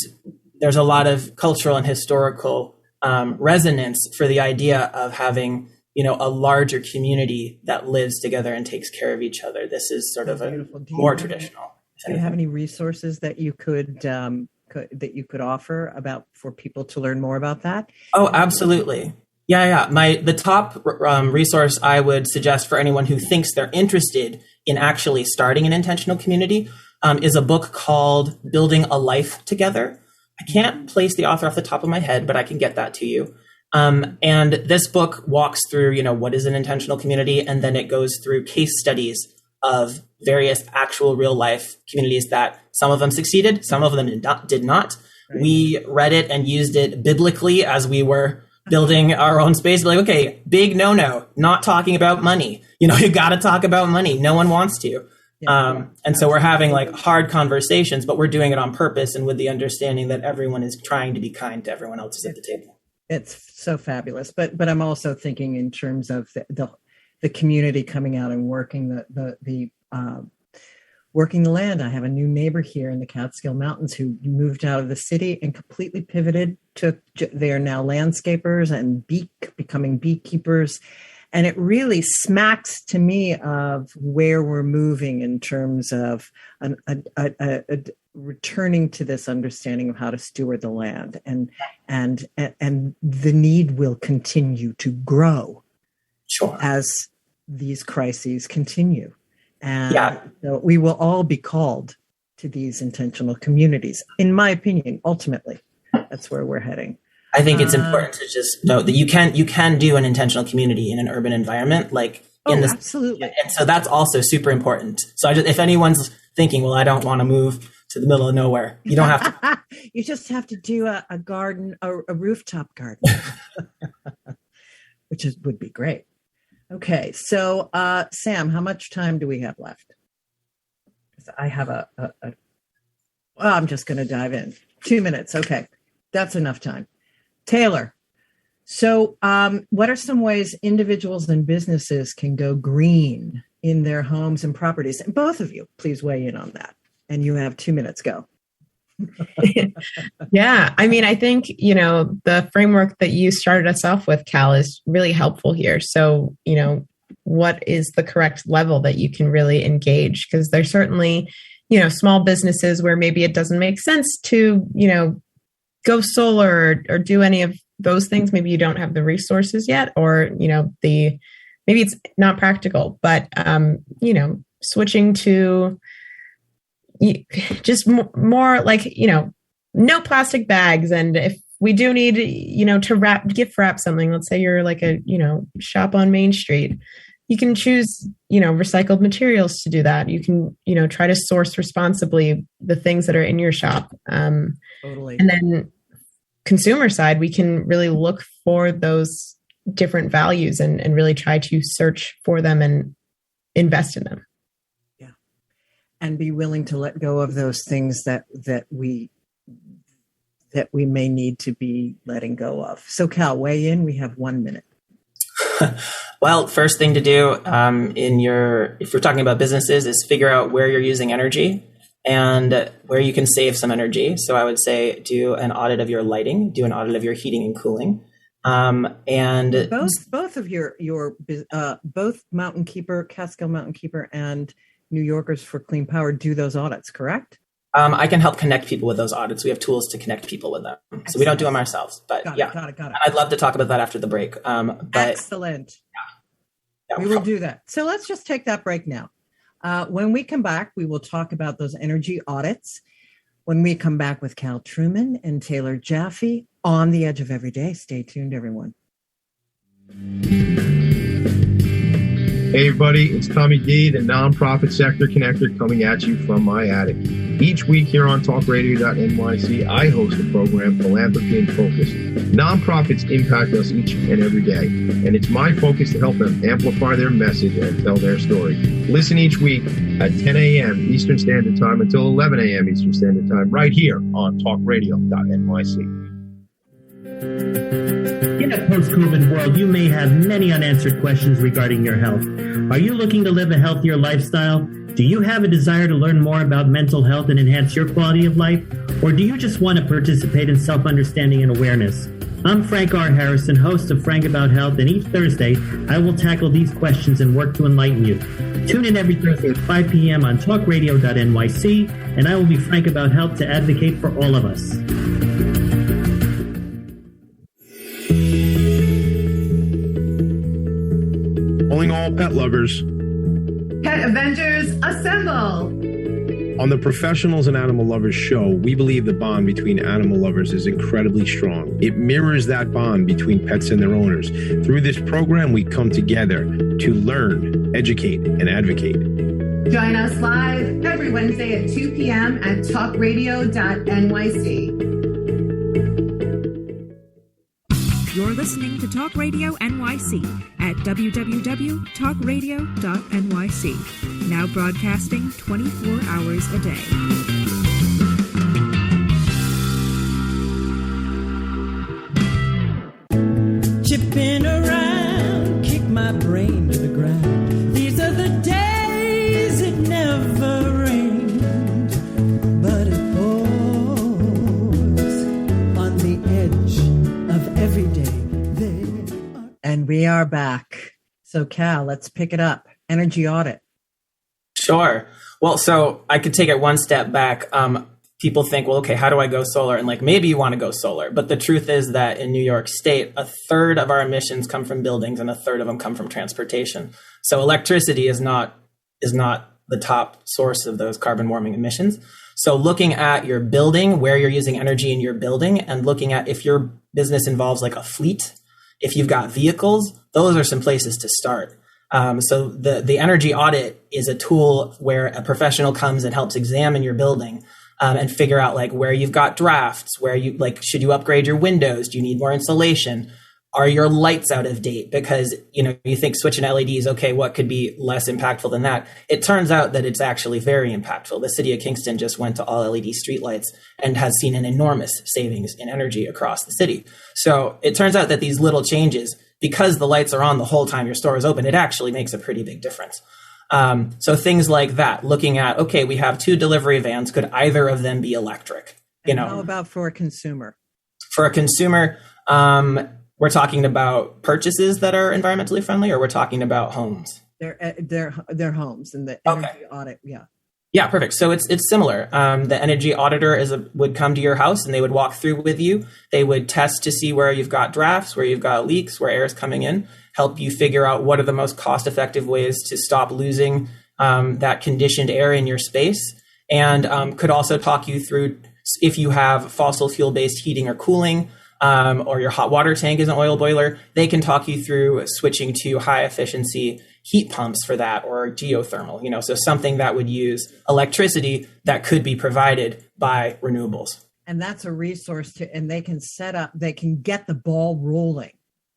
a lot of cultural and historical resonance for the idea of having, you know, a larger community that lives together and takes care of each other. This is sort of a more traditional. Do you have any resources that you could offer for people to learn more about that? Oh, absolutely. Yeah. The top resource I would suggest for anyone who thinks they're interested in actually starting an intentional community is a book called Building a Life Together. I can't place the author off the top of my head, but I can get that to you. And this book walks through, you know, what is an intentional community, and then it goes through case studies of various actual real life communities that some of them succeeded, some of them did not. Right. We read it and used it biblically as we were building our own space. Like, okay, big no, not talking about money. You know, you got to talk about money. No one wants to. And so we're having like hard conversations, but we're doing it on purpose and with the understanding that everyone is trying to be kind to everyone else at the table. It's so fabulous. But I'm also thinking in terms of the community coming out and working working the land. I have a new neighbor here in the Catskill Mountains who moved out of the city and completely pivoted they are now landscapers and becoming beekeepers. And it really smacks to me of where we're moving in terms of a returning to this understanding of how to steward the land, and the need will continue to grow as these crises continue. And so we will all be called to these intentional communities. In my opinion, ultimately, that's where we're heading. I think it's important to just note that you can do an intentional community in an urban environment, like absolutely. And so that's also super important. So if anyone's thinking, well, I don't want to move to the middle of nowhere, you don't have to. You just have to do a garden, a rooftop garden, which would be great. Okay, so Sam, how much time do we have left? I have I'm just going to dive in. 2 minutes. Okay, that's enough time. Taylor, so what are some ways individuals and businesses can go green in their homes and properties? And both of you, please weigh in on that. And you have 2 minutes. Go. Yeah. I mean, I think, you know, the framework that you started us off with, Cal, is really helpful here. So, you know, what is the correct level that you can really engage? Because there's certainly, you know, small businesses where maybe it doesn't make sense to, you know, go solar or do any of those things. Maybe you don't have the resources yet, or, you know, maybe it's not practical, but, you know, switching to just more like, no plastic bags. And if we do need, to gift wrap something, let's say you're like a, shop on Main Street, you can choose, recycled materials to do that. You can, try to source responsibly the things that are in your shop. Totally. And then consumer side, we can really look for those different values and really try to search for them and invest in them. Yeah. And be willing to let go of those things that we may need to be letting go of. So Cal, weigh in. We have 1 minute. Well, first thing to do if you're talking about businesses is figure out where you're using energy and where you can save some energy. So I would say do an audit of your lighting, do an audit of your heating and cooling. And both of your both Mountainkeeper, Catskill Mountainkeeper, and New Yorkers for Clean Power do those audits, correct? I can help connect people with those audits. We have tools to connect people with them. Excellent. So we don't do them ourselves, but got it. I'd love to talk about that after the break. But excellent. Yeah, we will do that. So let's just take that break now. When we come back, we will talk about those energy audits. When we come back with Cal Trumann and Taylor Jaffe on the Edge of Every Day. Stay tuned, everyone. Hey everybody, it's Tommy D, the Nonprofit Sector Connector, coming at you from my attic. Each week here on talkradio.nyc, I host a program, Philanthropy in Focus. Nonprofits impact us each and every day, and it's my focus to help them amplify their message and tell their story. Listen each week at 10 a.m. Eastern Standard Time until 11 a.m. Eastern Standard Time, right here on talkradio.nyc. In a post-COVID world, you may have many unanswered questions regarding your health. Are you looking to live a healthier lifestyle? Do you have a desire to learn more about mental health and enhance your quality of life? Or do you just want to participate in self-understanding and awareness? I'm Frank R. Harrison, host of Frank About Health, and each Thursday, I will tackle these questions and work to enlighten you. Tune in every Thursday at 5 p.m. on talkradio.nyc, and I will be frank about health to advocate for all of us. Calling all pet lovers. Pet Avengers, assemble! On the Professionals and Animal Lovers show, we believe the bond between animal lovers is incredibly strong. It mirrors that bond between pets and their owners. Through this program, we come together to learn, educate, and advocate. Join us live every Wednesday at 2 p.m. at talkradio.nyc. You're listening to Talk Radio NYC at www.talkradio.nyc. Now broadcasting 24 hours a day. Chipping around, kick my brain to the ground. These are the days it never rained, but it pours on the edge of every day. And we are back. So Cal, let's pick it up. Energy audit. Sure. Well, so I could take it one step back. People think, well, okay, how do I go solar? And maybe you want to go solar. But the truth is that in New York State, a third of our emissions come from buildings and a third of them come from transportation. So electricity is not the top source of those carbon warming emissions. So looking at your building, where you're using energy in your building, and looking at if your business involves a fleet, if you've got vehicles, those are some places to start. So the energy audit is a tool where a professional comes and helps examine your building and figure out where you've got drafts, where you should you upgrade your windows? Do you need more insulation? Are your lights out of date? Because, you think switching LEDs, okay, what could be less impactful than that? It turns out that it's actually very impactful. The city of Kingston just went to all LED streetlights and has seen an enormous savings in energy across the city. So it turns out that these little changes, because the lights are on the whole time your store is open, it actually makes a pretty big difference. So things like that, looking at, okay, we have 2 delivery vans. Could either of them be electric? How about for a consumer? For a consumer, we're talking about purchases that are environmentally friendly, or we're talking about homes? They're homes and the energy audit. Yeah. Yeah, perfect. So it's similar. The energy auditor would come to your house and they would walk through with you. They would test to see where you've got drafts, where you've got leaks, where air is coming in, help you figure out what are the most cost-effective ways to stop losing that conditioned air in your space. and could also talk you through if you have fossil fuel-based heating or cooling, or your hot water tank is an oil boiler. They can talk you through switching to high efficiency heat pumps for that, or geothermal, so something that would use electricity that could be provided by renewables. And that's a resource and they can get the ball rolling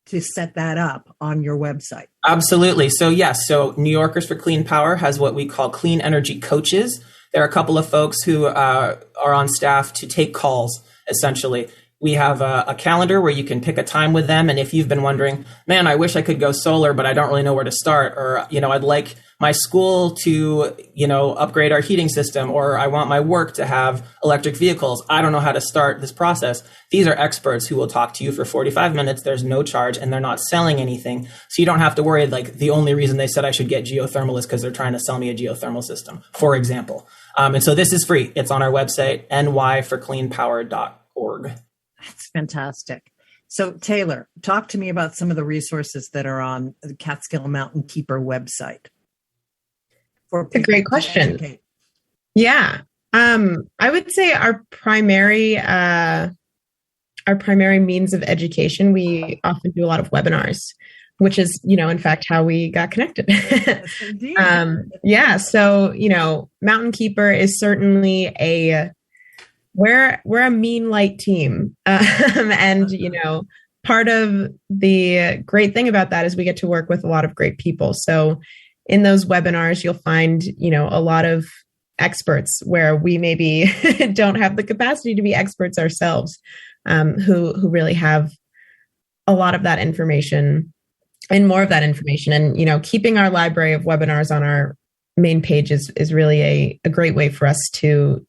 to set that up on your website. Absolutely. So yes, so New Yorkers for Clean Power has what we call clean energy coaches. There are a couple of folks who are on staff to take calls, essentially. We have a calendar where you can pick a time with them. And if you've been wondering, man, I wish I could go solar, but I don't really know where to start. Or, I'd like my school to, upgrade our heating system, or I want my work to have electric vehicles. I don't know how to start this process. These are experts who will talk to you for 45 minutes. There's no charge and they're not selling anything. So you don't have to worry, like the only reason they said I should get geothermal is because they're trying to sell me a geothermal system, for example. And so this is free. It's on our website, nyforcleanpower.org. That's fantastic. So Taylor, talk to me about some of the resources that are on the Catskill Mountainkeeper website. That's a great question. Yeah. I would say our primary means of education, we often do a lot of webinars, which is, in fact, how we got connected. Yes, indeed. So, Mountainkeeper is certainly we're a mean light team. And, part of the great thing about that is we get to work with a lot of great people. So in those webinars, you'll find, a lot of experts where we maybe don't have the capacity to be experts ourselves, who really have a lot of that information and more of that information. And, keeping our library of webinars on our main page is really a great way for us to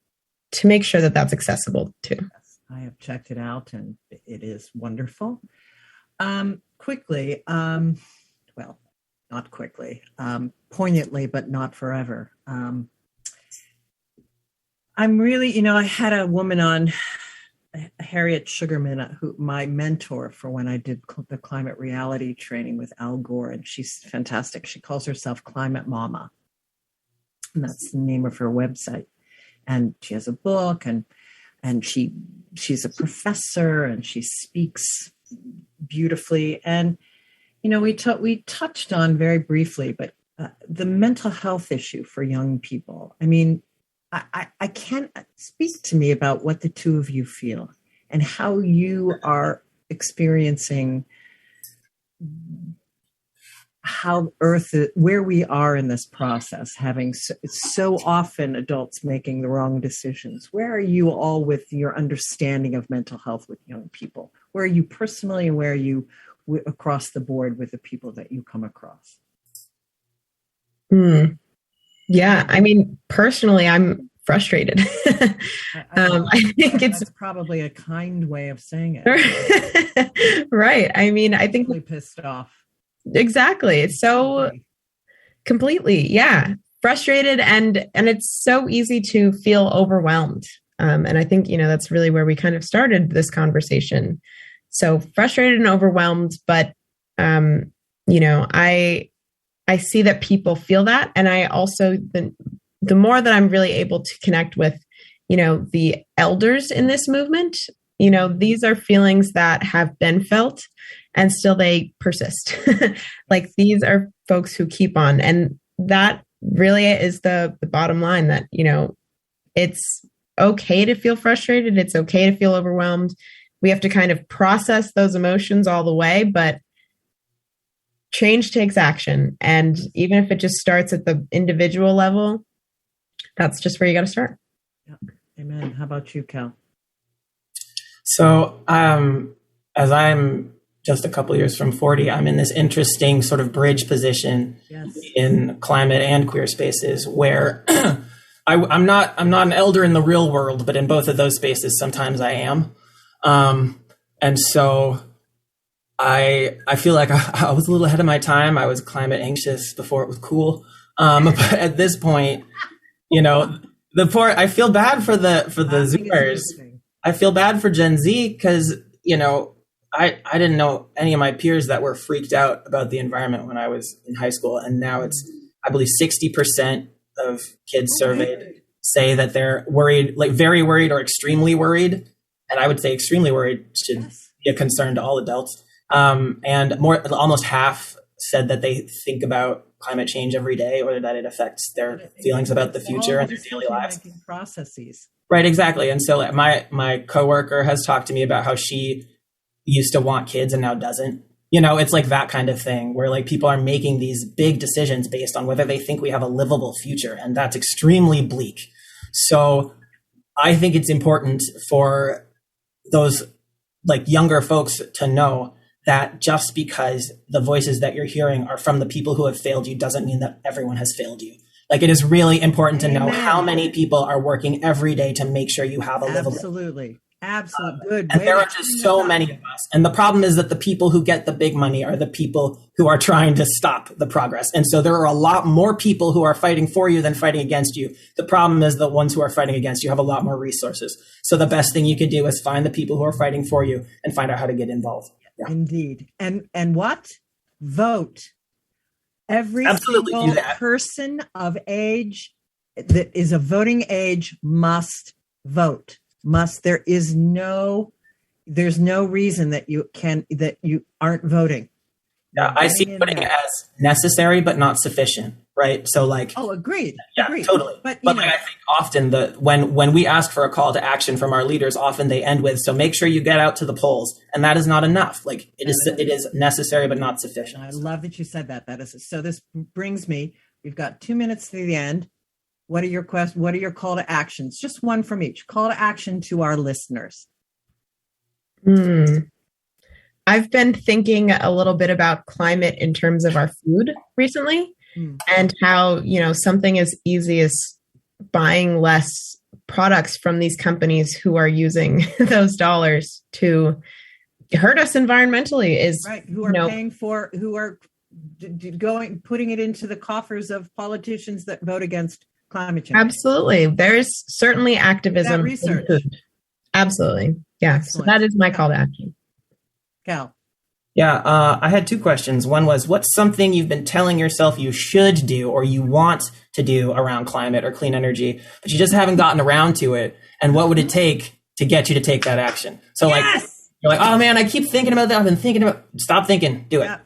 make sure that that's accessible too. Yes, I have checked it out and it is wonderful. Quickly, not quickly, poignantly, but not forever. I'm really, I had a woman on, Harriet Sugarman, who my mentor for when I did the climate reality training with Al Gore, and she's fantastic. She calls herself Climate Mama, and that's the name of her website. And she has a book, and she's a professor, and she speaks beautifully. And we touched on very briefly, but the mental health issue for young people. I mean, I can't speak to me about what the two of you feel and how you are experiencing how where we are in this process, having so often adults making the wrong decisions. Where are you all with your understanding of mental health with young people? Where are you personally, and where are you across the board with the people that you come across? Yeah, I mean, personally, I'm frustrated. I think that's probably a kind way of saying it. Right. I mean, I think really pissed off. Exactly. It's so completely, frustrated, and it's so easy to feel overwhelmed. And I think, that's really where we kind of started this conversation. So frustrated and overwhelmed, but, I see that people feel that. And I also, the more that I'm really able to connect with, the elders in this movement, these are feelings that have been felt and still they persist. Like, these are folks who keep on. And that really is the bottom line, that, it's okay to feel frustrated. It's okay to feel overwhelmed. We have to kind of process those emotions all the way, but change takes action. And even if it just starts at the individual level, that's just where you got to start. Yeah. Amen. How about you, Cal? So, as I'm just a couple years from 40, I'm in this interesting sort of bridge position in climate and queer spaces where I'm not an elder in the real world, but in both of those spaces, sometimes I am. And so I feel like I was a little ahead of my time. I was climate anxious before it was cool. But at this point, I feel bad for the Zoomers. I feel bad for Gen Z because, I didn't know any of my peers that were freaked out about the environment when I was in high school. And now it's, I believe, 60% of kids surveyed say that they're worried, like very worried or extremely worried. And I would say extremely worried should be a concern to all adults. And almost half said that they think about climate change every day, or that it affects their feelings about the future and their daily lives. Processes. Right, exactly. And so my coworker has talked to me about how she used to want kids and now doesn't. You know, it's like that kind of thing where like people are making these big decisions based on whether they think we have a livable future. And that's extremely bleak. So I think it's important for those like younger folks to know that just because the voices that you're hearing are from the people who have failed you doesn't mean that everyone has failed you. Like, it is really important to know how many people are working every day to make sure you have a livable. Absolutely. Good. And there are just so many of us. And the problem is that the people who get the big money are the people who are trying to stop the progress. And so there are a lot more people who are fighting for you than fighting against you. The problem is the ones who are fighting against you have a lot more resources. So the best thing you can do is find the people who are fighting for you and find out how to get involved. Yeah. Indeed. And what? Vote. Every single person of age that is a voting age must vote. There's no reason that you aren't voting. Yeah, I see voting as necessary but not sufficient, right? So like, agreed. Yeah, agreed. Totally. But like, I think often when we ask for a call to action from our leaders, often they end with, so make sure you get out to the polls, and that is not enough. Like it is necessary but not sufficient. I love that you said that. That is so. This brings me. We've got 2 minutes to the end. What are your questions? What are your call to actions? Just one from each. Call to action to our listeners. I've been thinking a little bit about climate in terms of our food recently, and how, something as easy as buying less products from these companies who are using those dollars to hurt us environmentally is right. Who are putting it into the coffers of politicians that vote against climate change. Absolutely. There's certainly activism. Research. Absolutely. Yeah. Excellent. So that is my call to action. Cal. Yeah. I had two questions. One was, what's something you've been telling yourself you should do or you want to do around climate or clean energy, but you just haven't gotten around to it? And what would it take to get you to take that action? So you're like, oh man, I keep thinking about that. I've been thinking about, stop thinking, do it. Yeah.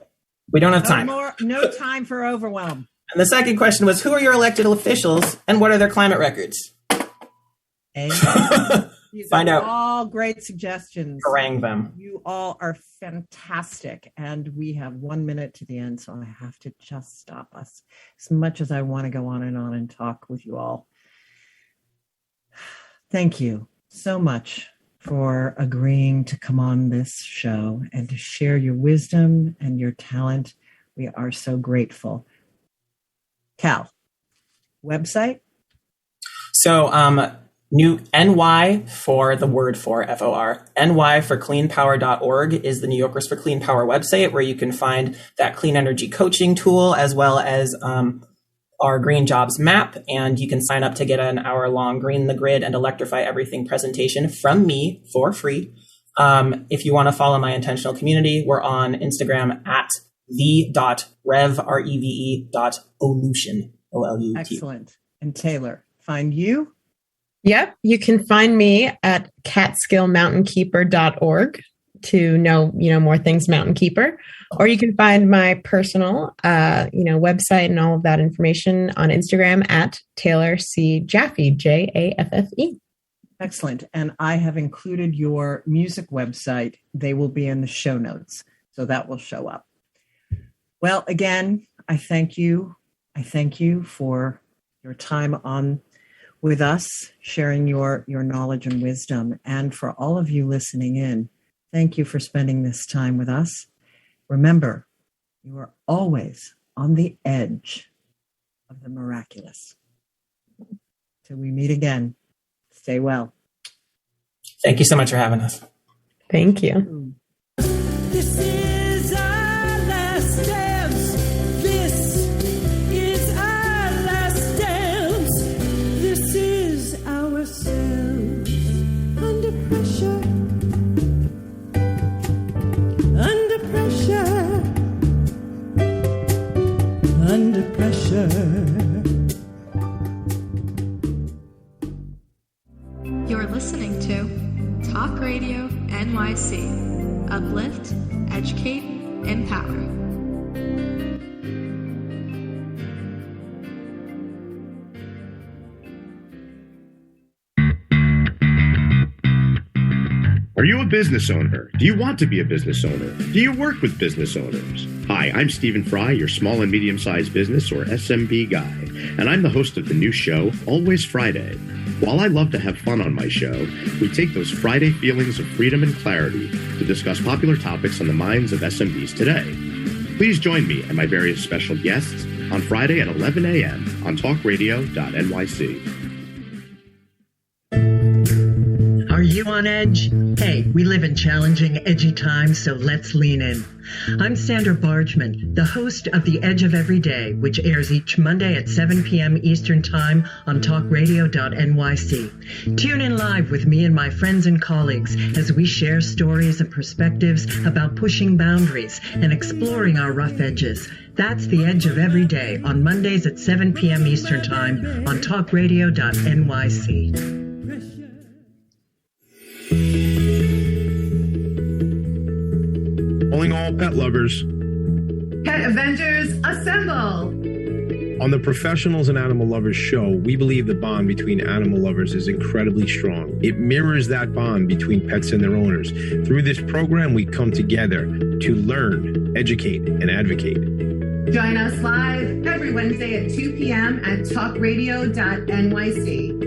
We don't have time. No time for overwhelm. And the second question was, who are your elected officials and what are their climate records? Find out. All great suggestions. Harangue them. You all are fantastic. And we have 1 minute to the end, so I have to just stop us. As much as I want to go on and talk with you all. Thank you so much for agreeing to come on this show and to share your wisdom and your talent. We are so grateful. Cal, website? So, new NY for the word for FOR. NY for cleanpower.org is the New Yorkers for Clean Power website, where you can find that clean energy coaching tool, as well as our Green Jobs map. And you can sign up to get an hour-long Green the Grid and Electrify Everything presentation from me for free. If you want to follow my intentional community, we're on Instagram at the.reve.olution, O-L-U-T. Excellent. And Taylor, find you? Yep. You can find me at catskillmountainkeeper.org to know, more things Mountain Keeper, or you can find my personal, website and all of that information on Instagram at Taylor C. Jaffe, Jaffe. Excellent. And I have included your music website. They will be in the show notes, so that will show up. Well, again, I thank you. I thank you for your time on with us, sharing your knowledge and wisdom. And for all of you listening in, thank you for spending this time with us. Remember, you are always on the edge of the miraculous. Till we meet again, stay well. Thank you so much for having us. Thank you. This is our last dance. This is our last dance. This is ourselves under pressure. Under pressure. Under pressure. NYC. Uplift, educate, empower. Are you a business owner? Do you want to be a business owner? Do you work with business owners? Hi, I'm Stephen Fry, your small and medium-sized business or SMB guy, and I'm the host of the new show, Always Friday. While I love to have fun on my show, we take those Friday feelings of freedom and clarity to discuss popular topics on the minds of SMBs today. Please join me and my various special guests on Friday at 11 a.m. on talkradio.nyc. Are you on edge? Hey, we live in challenging, edgy times, so let's lean in. I'm Sandra Bargman, the host of The Edge of Every Day, which airs each Monday at 7 p.m. Eastern Time on talkradio.nyc. Tune in live with me and my friends and colleagues as we share stories and perspectives about pushing boundaries and exploring our rough edges. That's The Edge of Every Day on Mondays at 7 p.m. Eastern Time on talkradio.nyc. Calling all pet lovers. Pet Avengers, assemble! On the Professionals and Animal Lovers show, we believe the bond between animal lovers is incredibly strong. It mirrors that bond between pets and their owners. Through this program, we come together to learn, educate, and advocate. Join us live every Wednesday at 2 p.m. at talkradio.nyc.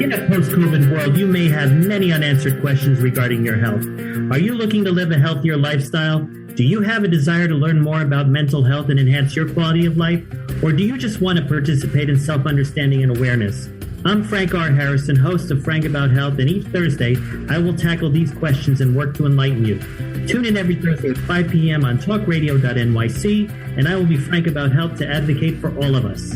In a post-COVID world, you may have many unanswered questions regarding your health. Are you looking to live a healthier lifestyle? Do you have a desire to learn more about mental health and enhance your quality of life? Or do you just want to participate in self-understanding and awareness? I'm Frank R. Harrison, host of Frank About Health, and each Thursday, I will tackle these questions and work to enlighten you. Tune in every Thursday at 5 p.m. on talkradio.nyc, and I will be frank about health to advocate for all of us.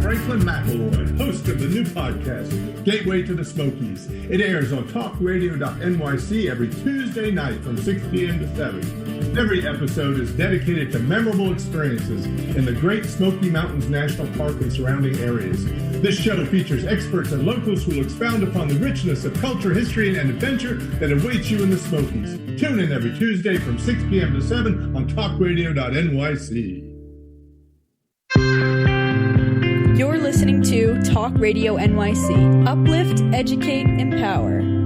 Franklin McElroy, host of the new podcast, Gateway to the Smokies. It airs on talkradio.nyc every Tuesday night from 6 p.m. to 7. Every episode is dedicated to memorable experiences in the Great Smoky Mountains National Park and surrounding areas. This show features experts and locals who will expound upon the richness of culture, history, and adventure that awaits you in the Smokies. Tune in every Tuesday from 6 p.m. to 7 on talkradio.nyc. You're listening to Talk Radio NYC. Uplift, educate, empower.